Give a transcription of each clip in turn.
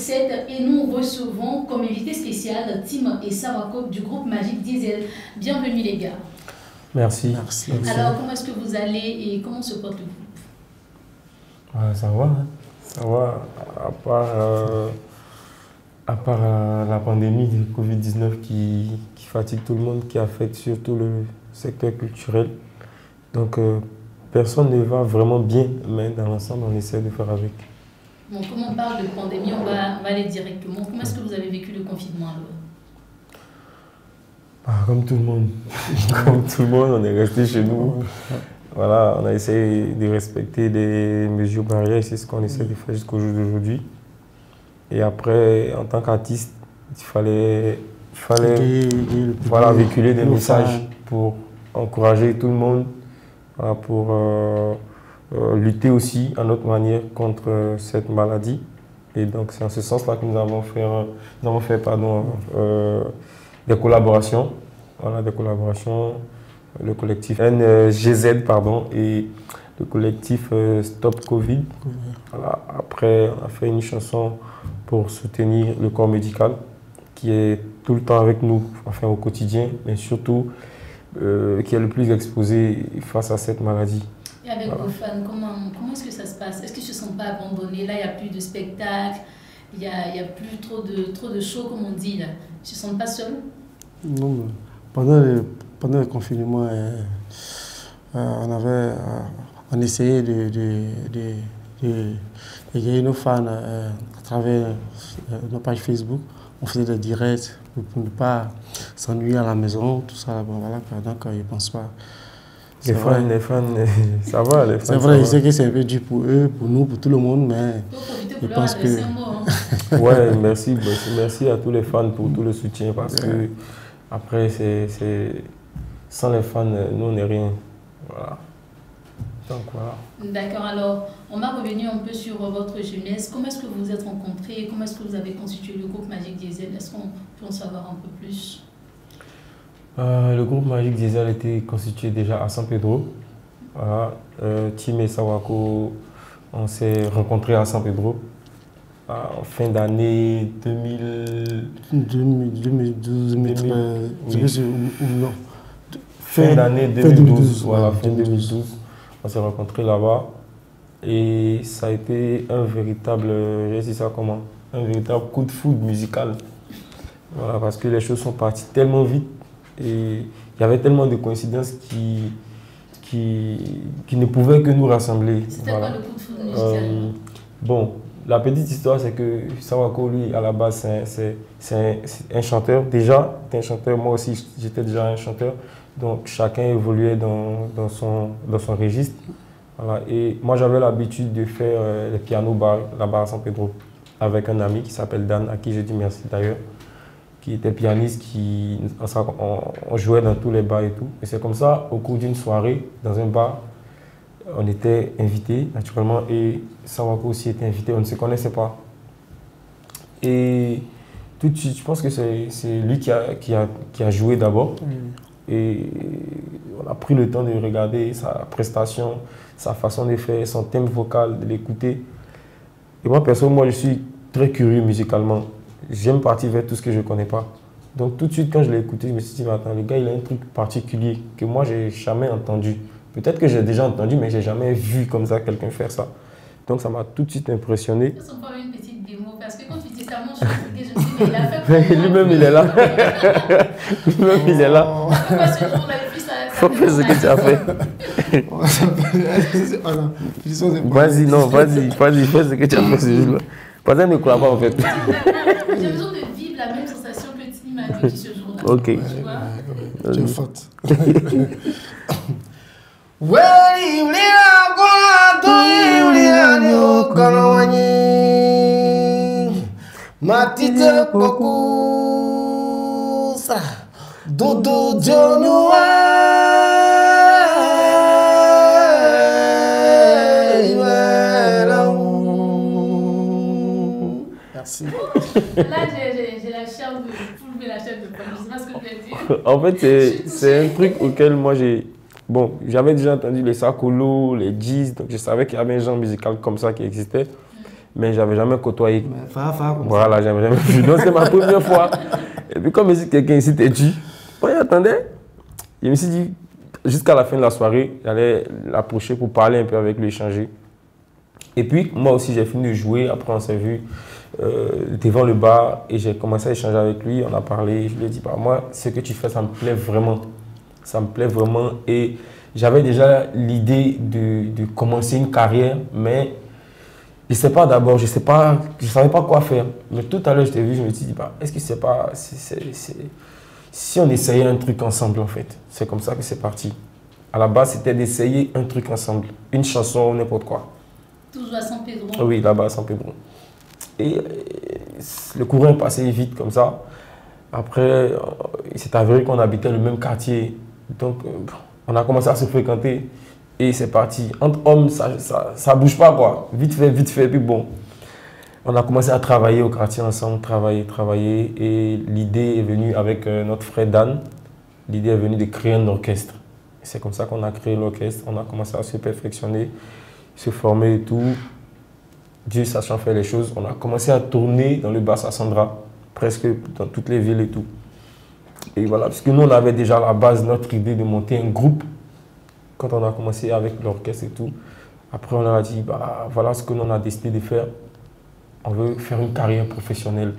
7 et nous recevons comme invité spécial Tim et Sawako du groupe Magic Diesel. Bienvenue les gars. Merci. Merci. Alors comment est-ce que vous allez et comment se porte le groupe? Ça va, hein. Ça va, à part la pandémie de Covid-19 qui fatigue tout le monde, qui affecte surtout le secteur culturel. Donc personne ne va vraiment bien, mais dans l'ensemble on essaie de faire avec. Bon, comme on parle de pandémie, on va aller directement. Comment est-ce que vous avez vécu le confinement alors? Comme tout le monde. Comme tout le monde, on est resté chez nous. Voilà, on a essayé de respecter les mesures barrières, c'est ce qu'on essaie de faire jusqu'au jour d'aujourd'hui. Et après, en tant qu'artiste, il fallait voilà, véhiculer des messages pour encourager tout le monde, voilà, pour lutter aussi à notre manière contre cette maladie. Et donc c'est en ce sens-là que nous avons fait des collaborations. Voilà, des collaborations. Le collectif NGZ et le collectif Stop Covid. Voilà. Après, on a fait une chanson pour soutenir le corps médical qui est tout le temps avec nous, enfin au quotidien, mais surtout qui est le plus exposé face à cette maladie. Et avec vos fans, comment est-ce que ça se passe? Est-ce qu'ils ne se sentent pas abandonnés? Là, il n'y a plus de spectacles, il n'y a plus trop de shows, comme on dit. Là. Ils ne se sentent pas seuls? Non, pendant le confinement, on essayait de gagner nos fans à travers nos pages Facebook. On faisait des directs pour ne pas s'ennuyer à la maison, tout ça. Bon, voilà, donc je ne pense pas. Les fans, ça va. C'est vrai, je sais que c'est un peu dur pour eux, pour nous, pour tout le monde, mais je pense que... Ouais, merci à tous les fans pour tout le soutien, parce que après, sans les fans, nous, on n'est rien. Voilà. Donc, voilà. D'accord, alors, on va revenir un peu sur votre jeunesse. Comment est-ce que vous vous êtes rencontrés? Comment est-ce que vous avez constitué le groupe Magic Diesel? Est-ce qu'on peut en savoir un peu plus? Le groupe Magic Diesel a été constitué déjà à San Pedro. Voilà. Tim et Sawako, on s'est rencontrés à San Pedro en fin d'année 2012, non. Fin d'année 2012. Voilà, fin 2012. On s'est rencontrés là-bas et ça a été un véritable, un véritable coup de foudre musical. Voilà, parce que les choses sont parties tellement vite et il y avait tellement de coïncidences qui ne pouvaient que nous rassembler. C'était quoi le coup de foudre musical? Bon, la petite histoire, c'est que Sawako, lui, à la base, c'est un chanteur. Déjà, c'est un chanteur. Moi aussi, j'étais déjà un chanteur. Donc, chacun évoluait dans son registre. Voilà. Et moi, j'avais l'habitude de faire les pianos là-bas à San Pedro avec un ami qui s'appelle Dan, à qui je dis merci d'ailleurs, qui était pianiste, on jouait dans tous les bars et tout. Et c'est comme ça, au cours d'une soirée, dans un bar, on était invités, naturellement, et Sawako aussi était invité, on ne se connaissait pas. Et tout de suite, je pense que c'est lui qui a joué d'abord. Et on a pris le temps de regarder sa prestation, sa façon de faire, son thème vocal, de l'écouter. Et moi, personnellement, je suis très curieux musicalement. J'aime partir vers tout ce que je ne connais pas. Donc tout de suite, quand je l'ai écouté, je me suis dit, mais attends, le gars, il a un truc particulier que moi, je n'ai jamais entendu. Peut-être que j'ai déjà entendu, mais je n'ai jamais vu comme ça quelqu'un faire ça. Donc ça m'a tout de suite impressionné. On peut faire une petite démo, parce que quand tu dis ça, moi je suis je me dis, mais il a fait lui-même, il est là. Lui-même, il est là. Faut faire ce que tu as fait. Vas-y, non, vas-y, fais ce que tu as fait ce jour-là. Parce qu'elle ne croit pas en fait. J'ai besoin de vivre la même sensation que Tim a vécu ce jour-là. Ok. Tu vois? Tu es forte. Matite kokusa dodo jonua Merci. Là, j'ai la chair de soulever la chair de pomme. Je sais pas ce que tu as dit. En fait, c'est un truc auquel moi j'avais déjà entendu les sakolo, les jizz, donc je savais qu'il y avait un genre musical comme ça qui existait. mais j'avais jamais côtoyé. Voilà, j'avais jamais vu. Donc c'était ma première fois. Et puis comme si quelqu'un ici têtu, quand il attendait, je me suis dit, jusqu'à la fin de la soirée, j'allais l'approcher pour parler un peu avec lui, échanger. Et puis moi aussi j'ai fini de jouer, après on s'est vu devant le bar et j'ai commencé à échanger avec lui, on a parlé, je lui ai dit, bah, moi ce que tu fais ça me plaît vraiment. Ça me plaît vraiment et j'avais déjà l'idée de commencer une carrière, mais je ne sais pas d'abord, je ne savais pas quoi faire. Mais tout à l'heure, je t'ai vu, je me suis dit, bah, est-ce que c'est pas... si on essayait un truc ensemble, en fait. C'est comme ça que c'est parti. À la base, c'était d'essayer un truc ensemble. Une chanson, n'importe quoi. Toujours à San Pedro? Oui, là-bas à San Pedro. Et le courant est passé vite comme ça. Après, il s'est avéré qu'on habitait le même quartier. Donc, on a commencé à se fréquenter. Et c'est parti. Entre hommes, ça bouge pas, quoi. Vite fait, puis bon. On a commencé à travailler au quartier ensemble, travailler. Et l'idée est venue avec notre frère Dan. L'idée est venue de créer un orchestre. C'est comme ça qu'on a créé l'orchestre. On a commencé à se perfectionner, se former et tout. Dieu sachant faire les choses, on a commencé à tourner dans le Bassa Sandra, presque dans toutes les villes et tout. Et voilà, parce que nous, on avait déjà à la base notre idée de monter un groupe. Quand on a commencé avec l'orchestre et tout, après on leur a dit, bah, voilà ce que nous on a décidé de faire. On veut faire une carrière professionnelle.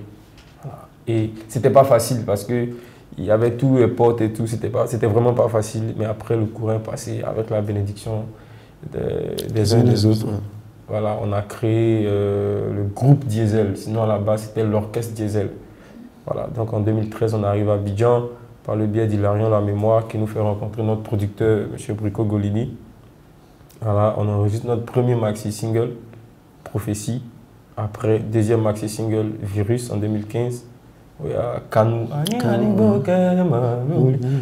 Voilà. Et c'était pas facile parce qu'il y avait tous les potes et tout, c'était vraiment pas facile. Mais après le courant est passé avec la bénédiction des uns et des autres. Voilà, on a créé le groupe Diesel. Sinon à la base c'était l'orchestre Diesel. Voilà, donc en 2013 on arrive à Abidjan, par le biais d'Hilarion La Mémoire qui nous fait rencontrer notre producteur, M. Brico Golini. Voilà, on enregistre notre premier maxi-single, Prophétie. Après, deuxième maxi-single, Virus en 2015. Kanou.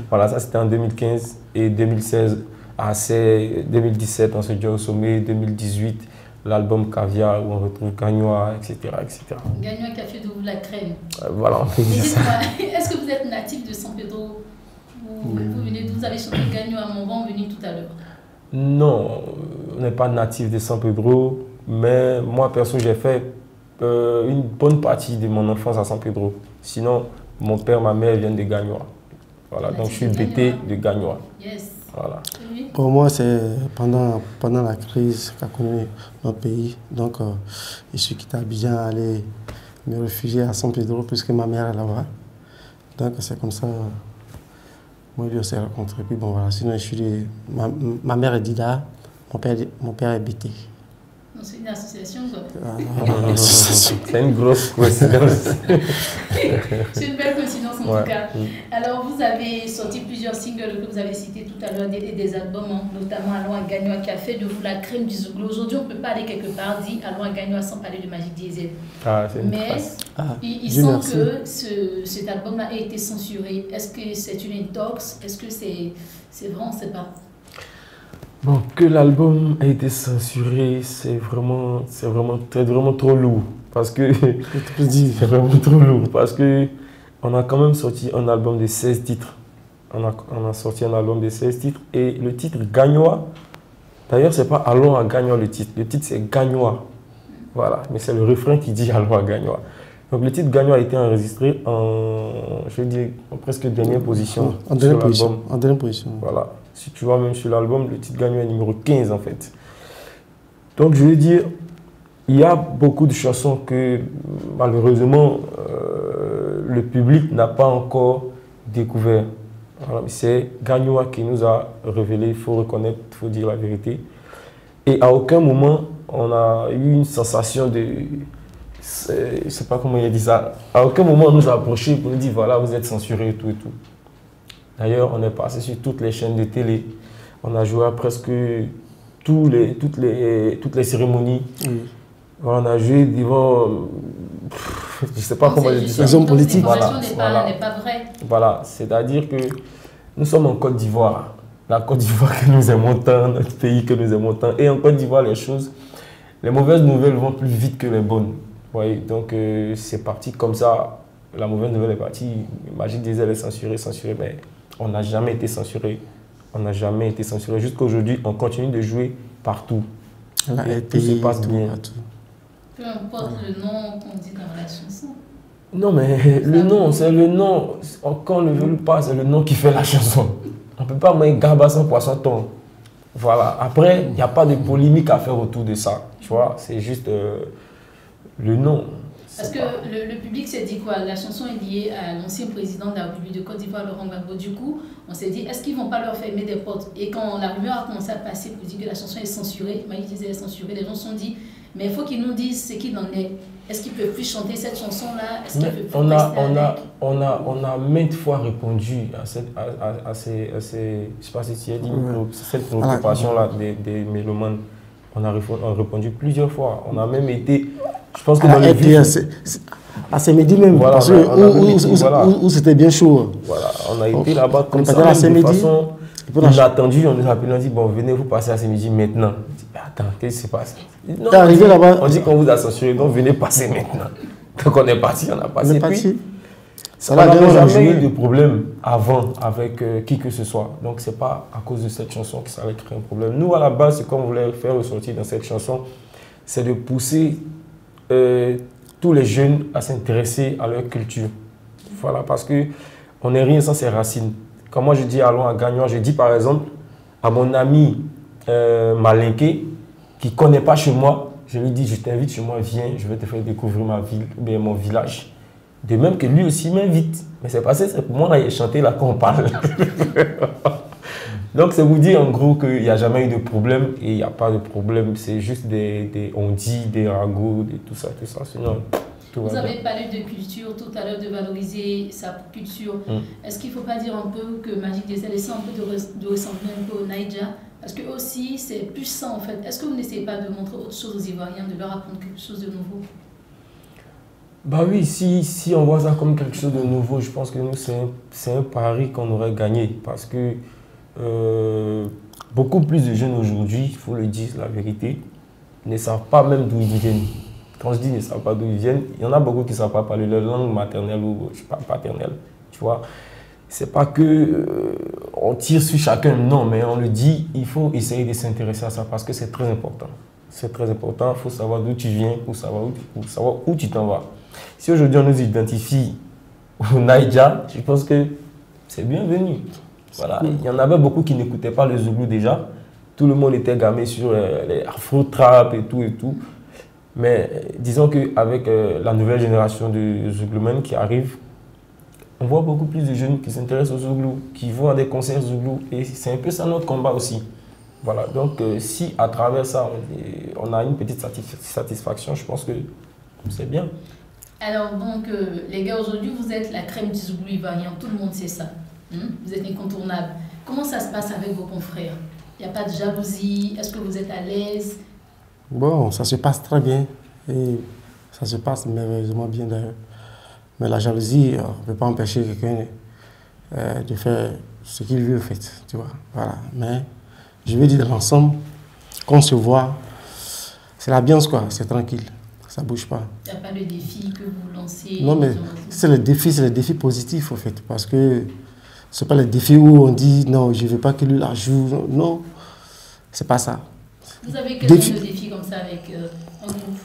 Voilà, ça c'était en 2015. Et 2016, AC, 2017, on se dit au sommet. 2018, l'album Caviar où on retrouve Gagnoa, etc. Gagnoa qui a fait de vous la crème. Voilà, on peut dire ça. Est-ce que vous êtes natif de San Pedro? Vous avez chanté Gagnoa, mon vent venu tout à l'heure? Non, on n'est pas natif de San Pedro, mais moi, perso, j'ai fait une bonne partie de mon enfance à San Pedro. Sinon, mon père, ma mère viennent de Gagnoa. Voilà, donc je suis bêté de Gagnoa. Yes. Voilà. Pour moi, c'est pendant la crise qu'a connue notre pays. Donc, je suis quitté à Abidjan, aller me réfugier à San Pedro, puisque ma mère est là-bas. Donc, c'est comme ça, moi et lui, on s'est rencontrés. Puis bon, voilà. Sinon, ma mère est Dida, mon père est BT. C'est une association, quoi. C'est une grosse coïncidence. C'est une belle coïncidence en tout cas. Alors, vous avez sorti plusieurs singles que vous avez cités tout à l'heure, des albums, notamment Allons à Gagnoa qui a fait de vous la crème du Zouglou. Aujourd'hui, on ne peut pas aller quelque part, dit Allons à Gagnoa sans parler de Magic Diesel. Mais il semble que cet album-là a été censuré. Est-ce que c'est une intox? Est-ce que c'est vrai? On ne sait pas. Bon, que l'album a été censuré, c'est vraiment trop lourd. Parce que c'est vraiment trop lourd. Parce que on a quand même sorti un album de 16 titres. On a sorti un album de 16 titres. Et le titre Gagnoa, d'ailleurs, c'est pas Allons à Gagnoa le titre. Le titre, c'est Gagnoa. Voilà. Mais c'est le refrain qui dit Allons à Gagnoa. Donc le titre Gagnoa a été enregistré en presque dernière position. En dernière position. Voilà. Si tu vois même sur l'album, le titre Gagnoa est numéro 15 en fait. Donc je veux dire, il y a beaucoup de chansons que malheureusement le public n'a pas encore découvert. Voilà, c'est Gagnoa qui nous a révélé, il faut reconnaître, il faut dire la vérité. Et à aucun moment on a eu une sensation de... Je ne sais pas comment il a dit ça. À aucun moment on nous a approché pour nous dire voilà, vous êtes censuré et tout et tout. D'ailleurs, on est passé sur toutes les chaînes de télé. On a joué à presque toutes les cérémonies. On a joué devant... je ne sais pas comment je dis ça. Les hommes politiques. N'est pas vrai. Voilà, c'est-à-dire que nous sommes en Côte d'Ivoire. La Côte d'Ivoire que nous aimons tant, notre pays que nous aimons tant. Et en Côte d'Ivoire, les mauvaises nouvelles vont plus vite que les bonnes. Voyez, donc c'est parti comme ça. La mauvaise nouvelle est partie. Magic Diesel est censuré, mais... On n'a jamais été censuré. On n'a jamais été censuré. Jusqu'à aujourd'hui, on continue de jouer partout. Tout se passe bien. Peu importe le nom qu'on dit dans la chanson. Non, mais le nom, c'est le nom. Quand on ne veut pas, c'est le nom qui fait la chanson. On ne peut pas mettre Garbassin Poisson Ton. Voilà. Après, il n'y a pas de polémique à faire autour de ça. Tu vois, c'est juste le nom. Parce que le public s'est dit quoi? La chanson est liée à l'ancien président de la République de Côte d'Ivoire, Laurent Gbagbo. Du coup, on s'est dit, est-ce qu'ils ne vont pas leur fermer des portes? Et quand la rumeur a commencé à passer pour dire que la chanson est censurée, Maïs disait elle est censurée, les gens se sont dit, mais il faut qu'ils nous disent ce qu'il en est. Est-ce qu'ils ne peuvent plus chanter cette chanson-là? Est-ce qu'ils peuvent plus on a maintes fois répondu à ces je sais pas si tu as dit, cette préoccupation-là des mélomanes. On a répondu plusieurs fois. On a même été, je pense que dans le vif, à ce midi même, voilà, parce que où c'était bien chaud. Voilà, on a été là-bas comme ça, de façon inattendue. On nous a appelé, on dit, bon, venez vous passer à ce midi maintenant. On dit, attends, qu'est-ce qui se passe? Non, arrivé là-bas. On dit qu'on vous a censuré, donc venez passer maintenant. Donc on est parti, on a passé. On est parti. On n'avait jamais eu de problème avant avec qui que ce soit. Donc, ce n'est pas à cause de cette chanson que ça allait créer un problème. Nous, à la base, ce qu'on voulait faire ressortir dans cette chanson, c'est de pousser tous les jeunes à s'intéresser à leur culture. Voilà, parce qu'on n'est rien sans ses racines. Quand moi, je dis allons à Gagnoa, je dis par exemple à mon ami Malinké, qui ne connaît pas chez moi, je lui dis, je t'invite chez moi, viens, je vais te faire découvrir ma ville, bien mon village. De même que lui aussi m'invite. Mais c'est passé, c'est pour moi, là, il a chanté là qu'on parle. Donc, c'est vous dire en gros qu'il n'y a jamais eu de problème et il n'y a pas de problème. C'est juste on dit, des ragots, tout ça. Sinon, tout va bien. Vous avez parlé de culture tout à l'heure, de valoriser sa culture. Est-ce qu'il ne faut pas dire un peu que Magic Diesel essaie un peu de ressembler un peu au Naija? Parce que aussi, c'est plus ça en fait. Est-ce que vous n'essayez pas de montrer autre chose aux Ivoiriens, de leur apprendre quelque chose de nouveau? Bah oui, si on voit ça comme quelque chose de nouveau, je pense que nous, c'est un pari qu'on aurait gagné. Parce que beaucoup plus de jeunes aujourd'hui, il faut le dire, la vérité, ne savent pas même d'où ils viennent. Quand je dis ne savent pas d'où ils viennent, il y en a beaucoup qui ne savent pas parler leur langue maternelle ou je sais pas, paternelle. Tu vois, c'est pas que on tire sur chacun, non, mais on le dit, il faut essayer de s'intéresser à ça parce que c'est très important. C'est très important, il faut savoir d'où tu viens pour savoir où tu t'en vas. Si aujourd'hui on nous identifie au Naija, je pense que c'est bienvenu. Voilà. Il y en avait beaucoup qui n'écoutaient pas le Zouglou déjà. Tout le monde était gamé sur les afro-trap et tout. Mais disons qu'avec la nouvelle génération de Zougloumen qui arrive, on voit beaucoup plus de jeunes qui s'intéressent au Zouglou, qui vont à des concerts Zouglou. Et c'est un peu ça notre combat aussi. Voilà. Donc si à travers ça, on a une petite satisfaction, je pense que c'est bien. Alors donc, les gars, aujourd'hui, vous êtes la crème du Zouglou ivoirien, tout le monde sait ça. Vous êtes incontournable. Comment ça se passe avec vos confrères? Il n'y a pas de jalousie? Est-ce que vous êtes à l'aise? Bon, ça se passe très bien. Et ça se passe merveilleusement bien d'ailleurs. Mais la jalousie, on ne peut pas empêcher quelqu'un de faire ce qu'il veut, en fait. Tu vois, voilà. Mais je veux dire, dans l'ensemble, quand on se voit, c'est l'ambiance, quoi. C'est tranquille. Ça ne bouge pas. Il n'y a pas de défi que vous lancez? Non, mais c'est le défi positif, en fait. Parce que ce n'est pas le défi où on dit non, je ne veux pas que lui la joue. Non, ce n'est pas ça. Vous avez quel genre de défi comme ça avec un groupe?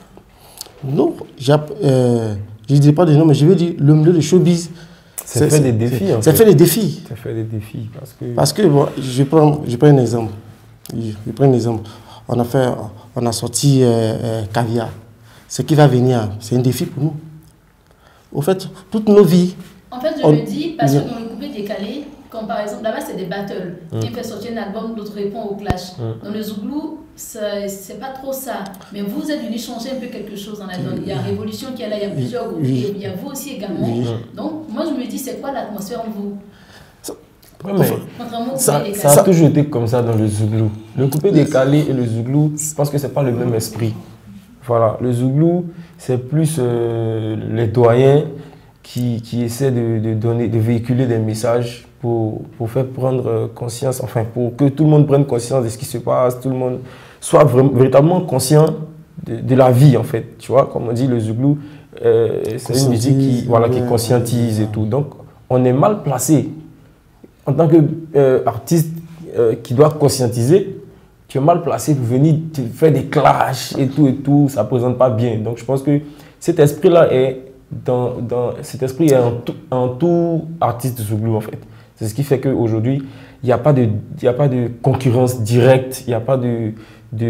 Non, je ne dis pas des noms, mais je veux dire, le milieu de showbiz. Ça fait des défis. Ça fait des défis. Ça fait des défis. Parce que bon, je prends un exemple. On a sorti Caviar. Ce qui va venir, c'est un défi pour nous. Au fait, toutes nos vies. En fait, je le dis parce que dans le coupé décalé, quand par exemple, là-bas c'est des battles. Qui fait sortir un album, l'autre répond au clash. Dans le Zouglou, c'est pas trop ça. Mais vous êtes venus changer un peu quelque chose dans la donne. Il y a Révolution qui est là, il y a plusieurs groupes, et il y a vous aussi également. Donc, moi je me dis, c'est quoi l'atmosphère en vous? Ouais, mais ça a toujours été comme ça dans le Zouglou. Le coupé décalé et le Zouglou, je pense que c'est pas le même esprit. Voilà, le Zouglou, c'est plus les doyens qui essaient de véhiculer des messages pour faire prendre conscience, enfin pour que tout le monde prenne conscience de ce qui se passe, tout le monde soit véritablement conscient de la vie en fait. Tu vois, comme on dit, le Zouglou, c'est une musique qui conscientise et tout. Donc, on est mal placé en tant qu'artiste qui doit conscientiser. tu es mal placé pour venir te faire des clashs et tout, ça ne présente pas bien. Donc je pense que cet esprit-là est cet esprit est en tout artiste de Zouglou en fait. C'est ce qui fait qu'aujourd'hui, il n'y a pas de concurrence directe, il n'y a pas de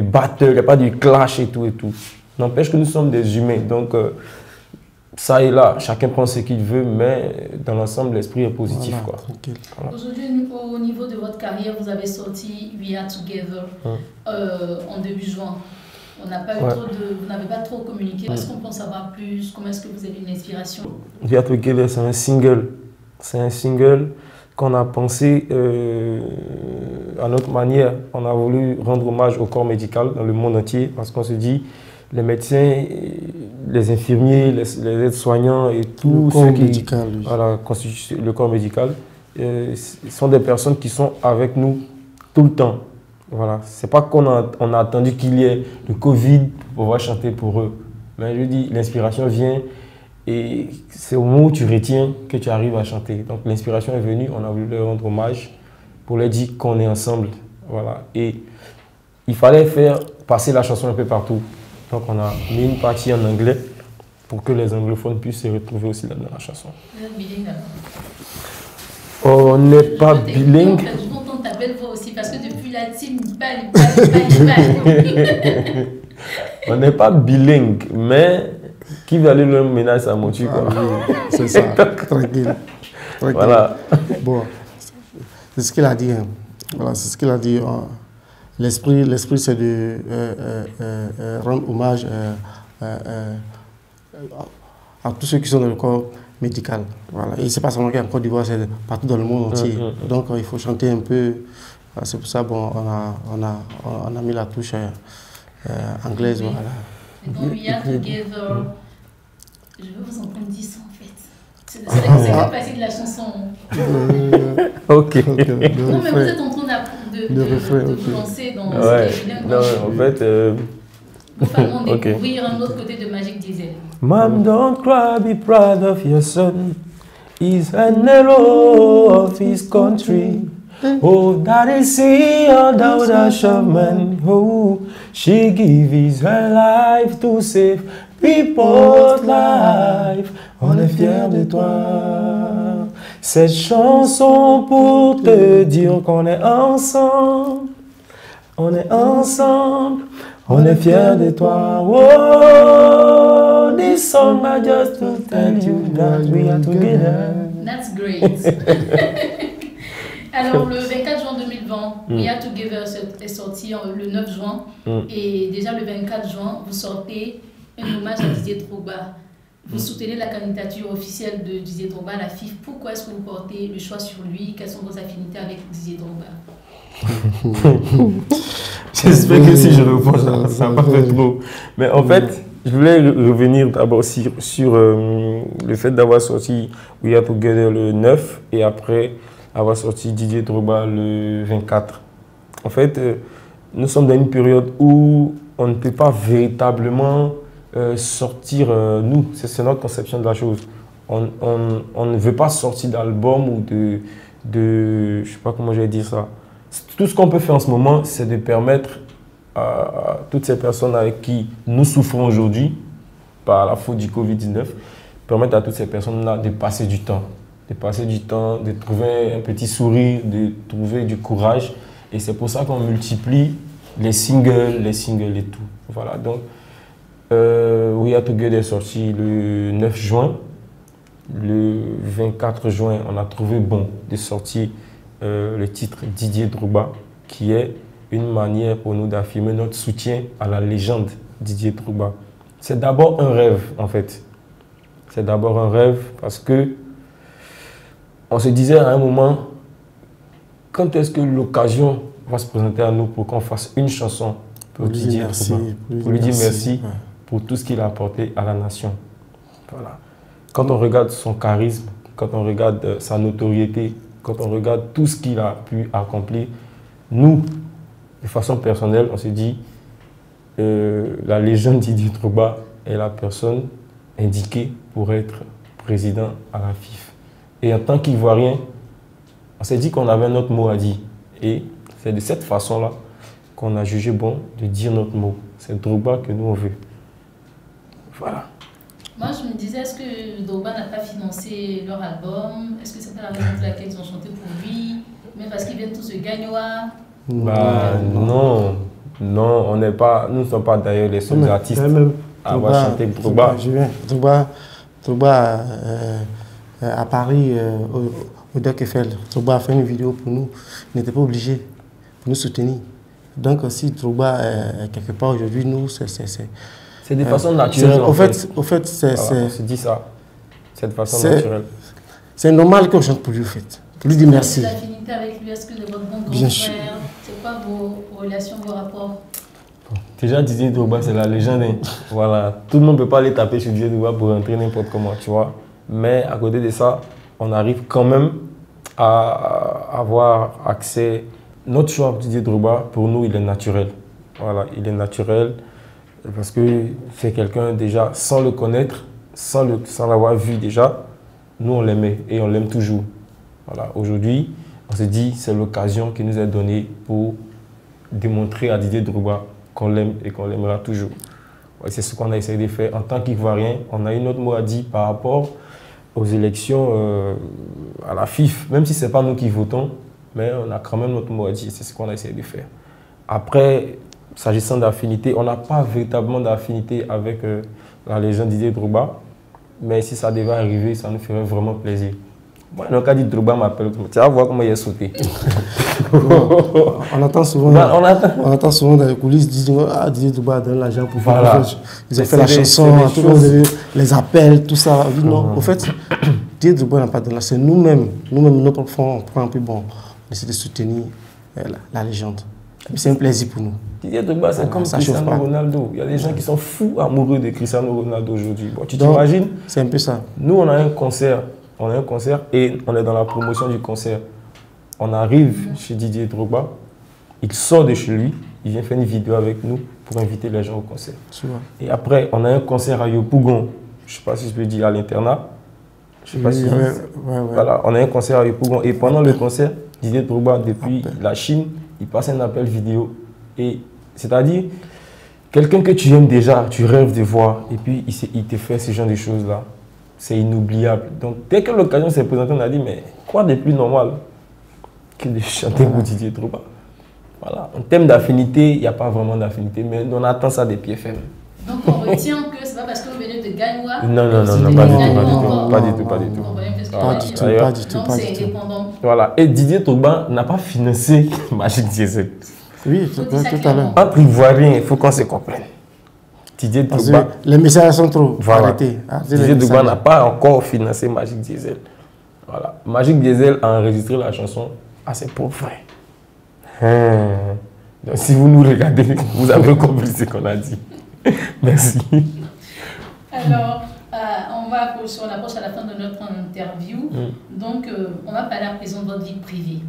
battle, il n'y a pas de clash et tout. N'empêche que nous sommes des humains, donc ça et là, chacun prend ce qu'il veut, mais dans l'ensemble, l'esprit est positif. Voilà. Aujourd'hui, au niveau de votre carrière, vous avez sorti We Are Together en début juin. Vous n'avez pas trop communiqué. Est-ce qu'on peut en savoir plus? Comment est-ce que vous avez une inspiration? We Are Together, c'est un single. C'est un single qu'on a pensé à notre manière. On a voulu rendre hommage au corps médical dans le monde entier parce qu'on se dit les médecins, les infirmiers, les aides-soignants et tous ceux qui constituent le corps médical sont des personnes qui sont avec nous tout le temps. Voilà. Ce n'est pas qu'on a attendu qu'il y ait le Covid pour pouvoir chanter pour eux. Mais je dis, l'inspiration vient et c'est au moment où tu retiens que tu arrives à chanter. Donc l'inspiration est venue, on a voulu leur rendre hommage pour leur dire qu'on est ensemble. Voilà. Et il fallait faire passer la chanson un peu partout. Donc on a mis une partie en anglais pour que les anglophones puissent se retrouver aussi dans la chanson. On n'est pas bilingue. Je m'entends ta belle voix aussi parce que depuis la team, il parle. On n'est pas bilingue, mais qui va aller le ménage à mon quoi. Oui, c'est ça, tranquille. Voilà. Bon, c'est ce qu'il a dit. Hein. Voilà, c'est ce qu'il a dit. L'esprit, c'est de rendre hommage à tous ceux qui sont dans le corps médical. Voilà. Et ce n'est pas seulement en Côte d'Ivoire, c'est partout dans le monde entier. Donc, il faut chanter un peu. C'est pour ça qu'on on a mis la touche anglaise. Voilà. Donc, We Are Together. Je veux vous entendre dire ça, en fait. C'est la partie de la chanson. Ok. Non, mais vous êtes en train de vous lancer dans ce qui est non, en fait... Nous allons découvrir un autre côté de Magic Diesel. Mom, don't cry, be proud of your son. He's an hero of his country. Oh, daddy, see all the dash of man. Oh, she gives her life to save people's life. On est fiers de toi. Cette chanson pour te dire qu'on est ensemble. On est ensemble. On est fiers de toi. Oh, this song is just to tell you that we are together. That's great. Alors, le 24 juin 2020, We Are Together est sorti le 9 juin. Et déjà le 24 juin, vous sortez un hommage à Didier Drogba. Vous soutenez la candidature officielle de Didier Drogba à la FIFA. Pourquoi est-ce que vous portez le choix sur lui? Quelles sont vos affinités avec Didier Drogba? J'espère que si je réponds, ça va pas faire trop. Mais en fait, je voulais revenir d'abord sur le fait d'avoir sorti We Are Together le 9 et après avoir sorti Didier Drogba le 24. En fait, nous sommes dans une période où on ne peut pas véritablement sortir, nous, c'est notre conception de la chose. On ne veut pas sortir d'album ou je ne sais pas comment je vais dire ça. Tout ce qu'on peut faire en ce moment, c'est de permettre à toutes ces personnes avec qui nous souffrons aujourd'hui, par la faute du Covid-19, permettre à toutes ces personnes-là de passer du temps. De trouver un petit sourire, de trouver du courage. Et c'est pour ça qu'on multiplie les singles et tout. Voilà, donc We Are Together est sorti le 9 juin. Le 24 juin, on a trouvé bon de sortir le titre Didier Drogba, qui est une manière pour nous d'affirmer notre soutien à la légende Didier Drogba. C'est d'abord un rêve, en fait. C'est d'abord un rêve parce que on se disait à un moment, quand est-ce que l'occasion va se présenter à nous pour qu'on fasse une chanson pour Didier Drogba, pour lui dire merci pour tout ce qu'il a apporté à la nation. Voilà. Quand on regarde son charisme, quand on regarde sa notoriété, quand on regarde tout ce qu'il a pu accomplir, nous, de façon personnelle, on se dit la légende Didier Drogba est la personne indiquée pour être président à la FIFA. Et en tant qu'Ivoirien, on s'est dit qu'on avait notre mot à dire. Et c'est de cette façon-là qu'on a jugé bon de dire notre mot. C'est Drogba que nous on veut. Voilà. Moi, je me disais, est-ce que Drogba n'a pas financé leur album? Est-ce que c'est pas la raison pour laquelle ils ont chanté pour lui? Même parce qu'ils viennent tous de Gagnoa? Bah, non, on n'est pas, nous ne sommes pas d'ailleurs les seuls artistes à avoir chanté Drogba. Drogba à Paris, au Doc Eiffel, Drogba a fait une vidéo pour nous. Il n'était pas obligé pour nous soutenir. Donc, si Drogba est quelque part aujourd'hui, nous, c'est de façon naturelle. Au fait, c'est. On se dit ça. C'est de façon naturelle. C'est normal qu'on chante pour lui, au fait. Pour lui dire merci. Est-ce que vous avez l'affinité avec lui? Est-ce que vous êtes votre bon grand Bien sûr. frère? C'est quoi vos relations, vos rapports? Déjà, Didier Drogba, c'est la légende. Hein. Voilà. Tout le monde ne peut pas aller taper sur Didier Drogba pour rentrer n'importe comment, tu vois. Mais à côté de ça, on arrive quand même à avoir accès. Notre choix de Didier Drogba, pour nous, il est naturel. Voilà, il est naturel. Parce que c'est quelqu'un déjà, sans le connaître, sans l'avoir vu déjà, nous on l'aimait et on l'aime toujours. Voilà. Aujourd'hui, on se dit c'est l'occasion qui nous est donnée pour démontrer à Didier Drogba qu'on l'aime et qu'on l'aimera toujours. Ouais, c'est ce qu'on a essayé de faire. En tant qu'Ivoirien, on a une autre mot à dire par rapport aux élections à la FIF. Même si ce n'est pas nous qui votons, mais on a quand même notre mot à dire. C'est ce qu'on a essayé de faire. Après, s'agissant d'affinité, on n'a pas véritablement d'affinité avec la légende Didier Drogba. Mais si ça devait arriver, ça nous ferait vraiment plaisir. Moi, dans le cas de Drogba m'appelle, tu vas voir comment il est sauté. On entend souvent, dans les coulisses, Didier Drogba donne l'argent pour faire voilà. Ils ont fait la chanson, tout le monde les appels, tout ça. Non, au fait, Didier Drogba n'a pas donné. C'est nous-mêmes, nos propres fonds, on prend un peu bon. On essaie de soutenir la légende. C'est un plaisir pour nous. Didier Drogba, c'est comme Cristiano Ronaldo. Il y a des gens qui sont fous amoureux de Cristiano Ronaldo aujourd'hui. Bon, tu t'imagines? C'est un peu ça. Nous, on a un concert. Et on est dans la promotion du concert. On arrive chez Didier Drogba, il sort de chez lui, il vient faire une vidéo avec nous pour inviter les gens au concert. Et après, on a un concert à Yopougon. Je ne sais pas si je peux dire à l'internat. Je sais pas si... Voilà, on a un concert à Yopougon. Et pendant le concert, Didier Drogba, depuis la Chine, il passe un appel vidéo. Et c'est-à-dire, quelqu'un que tu aimes déjà, tu rêves de voir, et puis il te fait ce genre de choses-là. C'est inoubliable. Donc, dès que l'occasion s'est présentée, on a dit, mais quoi de plus normal que de chanter pour Didier Drogba? Voilà. En termes d'affinité, il n'y a pas vraiment d'affinité, mais on attend ça des pieds fermes. Donc, on retient que ce n'est pas parce que vous venez de Gagnoa? Non, pas du tout. Donc, c'est indépendant. Voilà. Et Didier Drogba n'a pas financé Magic Diesel. Oui, tout à l'heure. Entre Ivoiriens, il faut qu'on se comprenne. Didier Drogba, les messages sont trop arrêtés. Didier Drogba n'a pas encore financé Magic Diesel. Voilà. Magic Diesel a enregistré la chanson à ses propres frais. Donc, si vous nous regardez, vous avez compris ce qu'on a dit. Merci. Alors, on approche à la fin de notre interview. Donc, on va parler à présent de votre vie privée.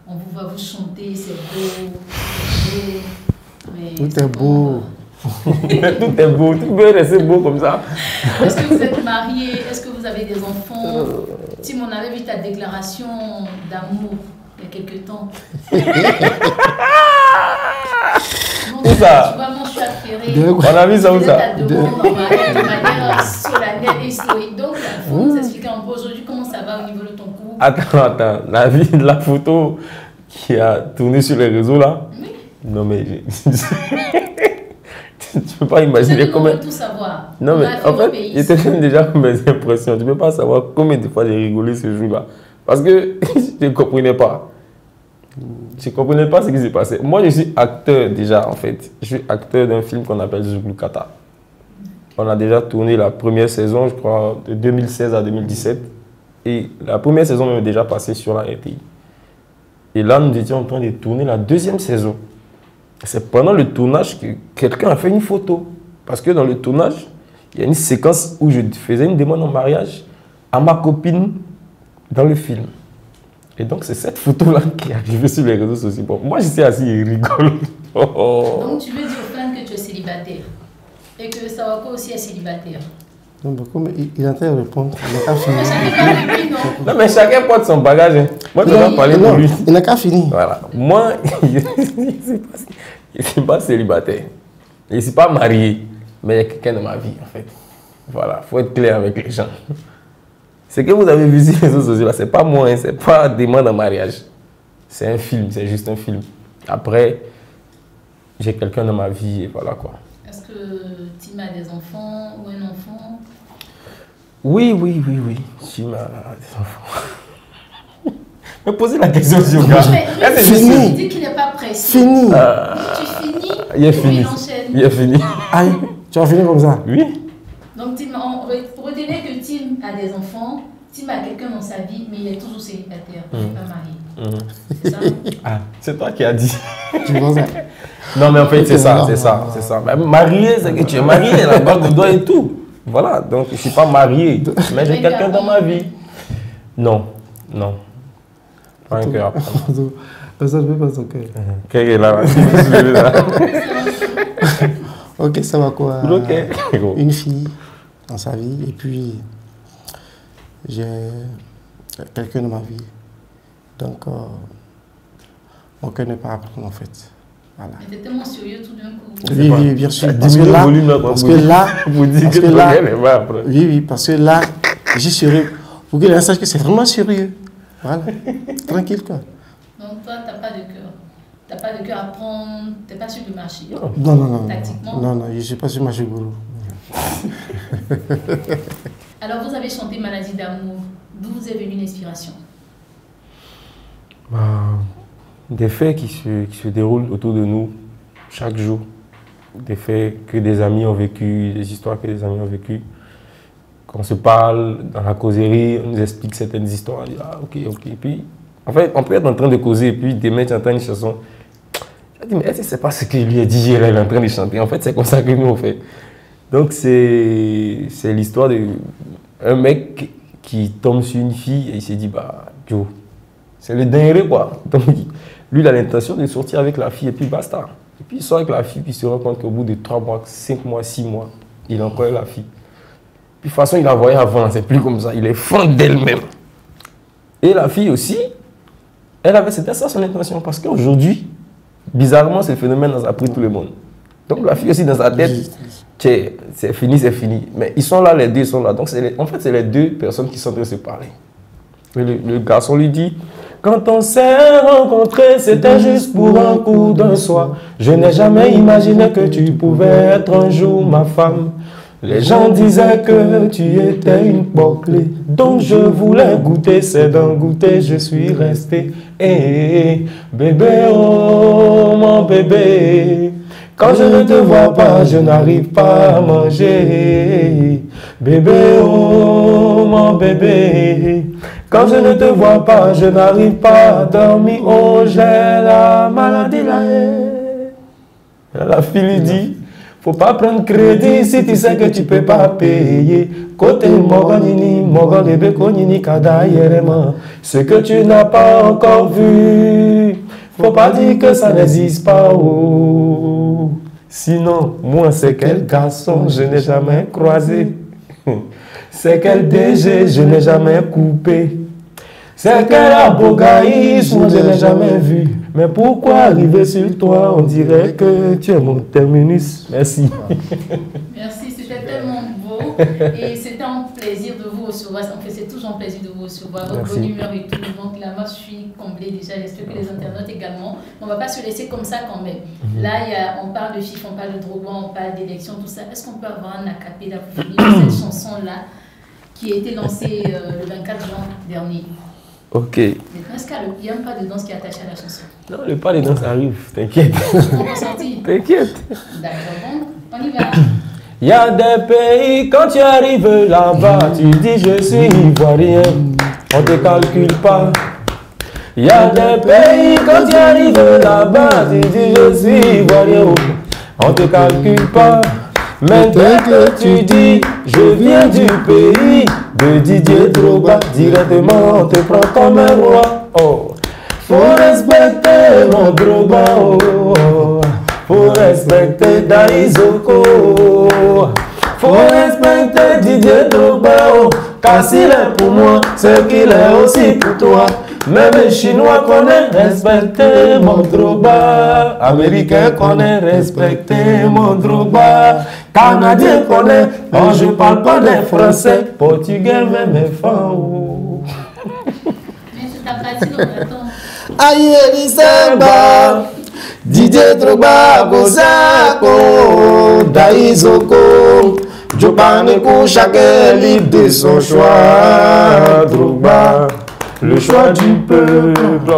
On vous voit vous chanter, c'est beau. Tout est beau. Tout est beau, tout peut rester beau comme ça. Est-ce que vous êtes marié? Est-ce que vous avez des enfants? Tim, on avait vu ta déclaration d'amour il y a quelques temps. Donc, ça? Tu vois, moi je suis attirée. On a vu ça où ça? De manière solennelle et historique. Donc, il faut nous expliquer un peu aujourd'hui comment ça va au niveau de ton couple. Attends, la photo qui a tourné sur les réseaux là? Oui. Non mais... Tu ne peux pas imaginer combien... tout savoir. Non mais en fait, j'étais déjà comme mes impressions. Tu ne peux pas savoir combien de fois j'ai rigolé ce jour-là. Parce que je ne comprenais pas. Je ne comprenais pas ce qui s'est passé. Moi, je suis acteur déjà en fait. Je suis acteur d'un film qu'on appelle Zouglou Kata. On a déjà tourné la première saison, je crois, de 2016 à 2017. Et la première saison est déjà passée sur la RTI. Et là, nous étions en train de tourner la deuxième saison. C'est pendant le tournage que quelqu'un a fait une photo. Parce que dans le tournage, il y a une séquence où je faisais une demande en mariage à ma copine dans le film. Et donc, c'est cette photo-là qui est arrivée sur les réseaux sociaux. Bon, moi, je suis assis et rigole. Donc, tu veux dire aux fans que tu es célibataire et que Sawako aussi est célibataire? Non, mais comme il est en train de répondre, il n'a qu'à finir. Non, mais chacun porte son bagage. Hein. Moi, je vais parler pour lui. Il n'a qu'à finir. Voilà. Moi, Je ne suis pas célibataire. Je ne suis pas marié. Mais il y a quelqu'un dans ma vie, en fait. Voilà, il faut être clair avec les gens. Ce que vous avez vu sur les réseaux sociaux, ce n'est pas moi, hein, ce n'est pas demande en mariage. C'est un film, c'est juste un film. Après, j'ai quelqu'un dans ma vie et voilà quoi. Est-ce que Tim a des enfants ou un enfant? Oui. Tim a des enfants. Me posez la question sur le gars. Fini. Il dit qu'il n'est pas pressé. Fini. Tu finis. Il est fini. Il est fini. Aïe, tu vas finir comme ça? Oui. Donc, Tim, retenez que Tim a des enfants, Tim a quelqu'un dans sa vie, mais il est toujours célibataire, il n'est pas marié. C'est ça? Ah, c'est toi qui as dit. Tu vois ça? Non, mais en fait, c'est ça. Mais marié, c'est que tu es marié, la bague au doigt et tout. Voilà, donc je ne suis pas marié, mais j'ai quelqu'un dans ma vie. Non. Pas un cœur. Personne ne peut pas son cœur. Quel est là? Ok, ça va quoi? Okay. Une fille dans sa vie et puis j'ai quelqu'un dans ma vie. Donc, mon cœur n'est pas à prendre en fait. Voilà. Mais t'es tellement sérieux tout d'un coup. Oui, bien sûr. Parce que là, je suis sérieux. Pour que les gens sachent que c'est vraiment sérieux. Voilà. Tranquille quoi. Donc toi, t'as pas de cœur. T'as pas de cœur à prendre. T'es pas sur le marché. Non. Tactiquement. Non, je suis pas sur le marché boulot. Alors vous avez chanté Maladie d'amour. D'où vous est venue l'inspiration? Des faits qui se déroulent autour de nous chaque jour. Des faits que des amis ont vécu, des histoires que des amis ont vécues. Quand on se parle dans la causerie, on nous explique certaines histoires. On dit, ah, ok. Et puis, en fait, on peut être en train de causer et puis demain, tu entends une chanson. Je dis, mais est-ce que c'est pas ce qu'il lui a dit hier, elle est en train de chanter? En fait, c'est comme ça que nous, on fait. Donc, c'est l'histoire d'un mec qui tombe sur une fille et il s'est dit, bah, Joe, c'est le dingue, quoi. Donc, lui, il a l'intention de sortir avec la fille et puis basta. Et puis, il sort avec la fille, puis il se rend compte qu'au bout de 3 mois, 5 mois, 6 mois, il a encore la fille. Puis, de toute façon, il la voyait avant, c'est plus comme ça. Il est fan d'elle-même. Et la fille aussi, c'était ça son intention. Parce qu'aujourd'hui, bizarrement, ce phénomène a pris tout le monde. Donc, la fille aussi, dans sa tête, c'est fini. Mais ils sont là, les deux sont là. Donc, en fait, c'est les deux personnes qui sont en train de se parler. Et le garçon lui dit, quand on s'est rencontrés, c'était juste pour un coup d'un soir. Je n'ai jamais imaginé que tu pouvais être un jour ma femme. Les gens disaient que tu étais une poclée. Donc je voulais goûter, c'est d'en goûter, je suis resté. Bébé, oh mon bébé. Quand je ne te vois pas, je n'arrive pas à manger. Bébé, oh mon bébé. Quand je ne te vois pas, je n'arrive pas à dormir. Oh, j'ai la maladie là. La fille lui dit, faut pas prendre crédit si tu sais que tu peux pas payer. Côté Moganini, Mogan bébé Konini Kada Yerema. Ce que tu n'as pas encore vu, faut pas dire que ça n'existe pas. Oh. Sinon, moi c'est quel garçon je n'ai jamais croisé. C'est quel DG je n'ai jamais coupé. C'est quel abogaïsme je n'ai jamais vu. Mais pourquoi arriver sur toi, on dirait que tu es mon terminus. Merci. Merci, c'était tellement beau. Et c'était un plaisir de vous recevoir. En fait, c'est toujours un plaisir de vous recevoir. Votre bonne humeur et tout. Donc là, moi, je suis comblée déjà. J'espère que les internautes également. On ne va pas se laisser comme ça quand même. Là, on parle de chiffres, on parle de Drogba, on parle d'élections, tout ça. Est-ce qu'on peut avoir un acapella pour finir cette chanson-là qui a été lancée le 24 juin dernier? Ok. Maintenant, est-ce qu'il y a un pas de danse qui est attaché à la chanson? Non, le pas de danse arrive, t'inquiète. On va sortir. T'inquiète. D'accord, bon, on y va. Il y a des pays, quand tu arrives là-bas, tu dis je suis ivoirien, on ne te calcule pas. Il y a des pays, quand tu arrives là-bas, tu dis je suis ivoirien, on ne te calcule pas. Mais dès que tu dis je viens du pays de Didier Drogba, directement on te prend comme un roi. Oh, faut respecter mon Drogba, oh. Faut respecter Daizoko, faut respecter Didier Drogba, oh. Car s'il est pour moi, c'est qu'il est aussi pour toi. Même les Chinois connaissent respecter mon Drogba. Américains connaissent respecter mon Drogba. Canadiens connaissent, oh je parle pas des Français. Portugais même mes femmes. Mais c'est ta pratique, on attend. Aïe, Elisamba, Didier Drogba, Bozako, Daizoko, Jopanekou, chacun libre de son choix. Drogba, le choix du peuple.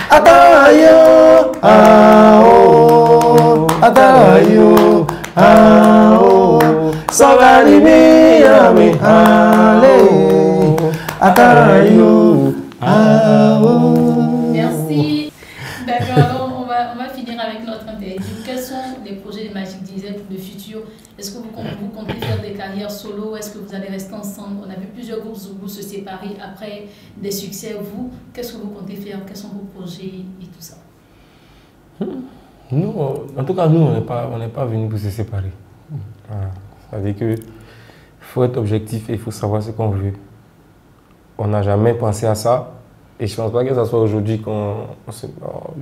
Atayo, Ao, Atayo, Ao, Savarimi, Ami, Ale, Atayo, Ao. Merci. D'accord, alors on va finir avec notre interview. Quels sont les projets de Magic Diesel pour le futur? Est-ce que vous comptez faire des carrières solo? Est-ce que vous allez rester ensemble? On a vu plusieurs groupes Zougou se séparer après des succès. Vous, qu'est-ce que vous comptez faire? Quels sont vos projets et tout ça? Nous, en tout cas, nous, on n'est pas venus pour se séparer. Voilà. Ça veut dire qu'il faut être objectif et il faut savoir ce qu'on veut. On n'a jamais pensé à ça. Et je ne pense pas que ce soit aujourd'hui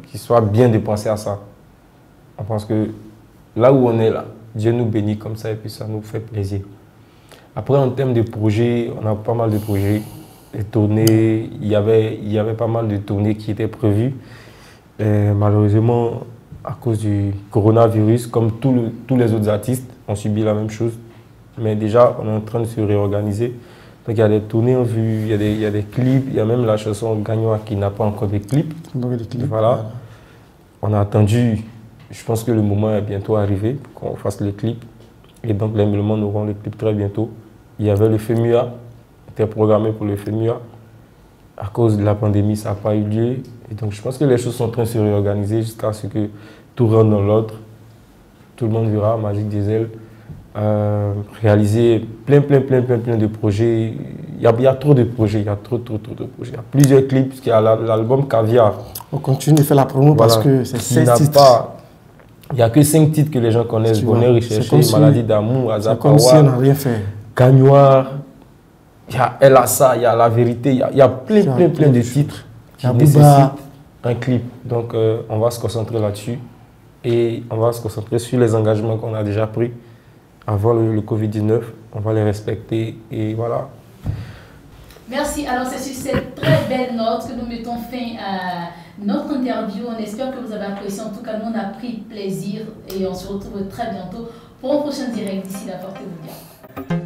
qu'il soit bien de penser à ça. On pense que là où on est là, Dieu nous bénit comme ça et puis ça nous fait plaisir. Après, en termes de projets, on a pas mal de projets. Les tournées, il y avait pas mal de tournées qui étaient prévues. Et malheureusement, à cause du coronavirus, comme tous les autres artistes, on subit la même chose. Mais déjà, on est en train de se réorganiser. Donc il y a des tournées en vue, il y a des clips, il y a même la chanson Gagnoa qui n'a pas encore de clips. Voilà. On a attendu, je pense que le moment est bientôt arrivé pour qu'on fasse les clips. Et donc les Mélomanes auront les clips très bientôt. Il y avait le FEMUA, était programmé pour le FEMUA. À cause de la pandémie, ça n'a pas eu lieu. Et donc je pense que les choses sont en train de se réorganiser jusqu'à ce que tout rentre dans l'ordre. Tout le monde verra Magic Diesel. Réaliser plein de projets. Il y a trop de projets, il y a trop de projets. Il y a plusieurs clips, parce qu'il y a l'album Caviar. On continue de faire la promo parce que c'est 16 titres. Il n'y a que 5 titres que les gens connaissent. Bonheur recherché, Maladie d'amour, Azapawa, comme si on n'a rien fait. Gagnoir, il y a El Assa, il y a La Vérité, il y a plein de titres qui nécessitent un clip. Donc on va se concentrer là-dessus et on va se concentrer sur les engagements qu'on a déjà pris avant le Covid-19, on va les respecter et voilà. Merci. Alors c'est sur cette très belle note que nous mettons fin à notre interview. On espère que vous avez apprécié. En tout cas, nous on a pris plaisir et on se retrouve très bientôt pour un prochain direct. D'ici là, portez-vous bien.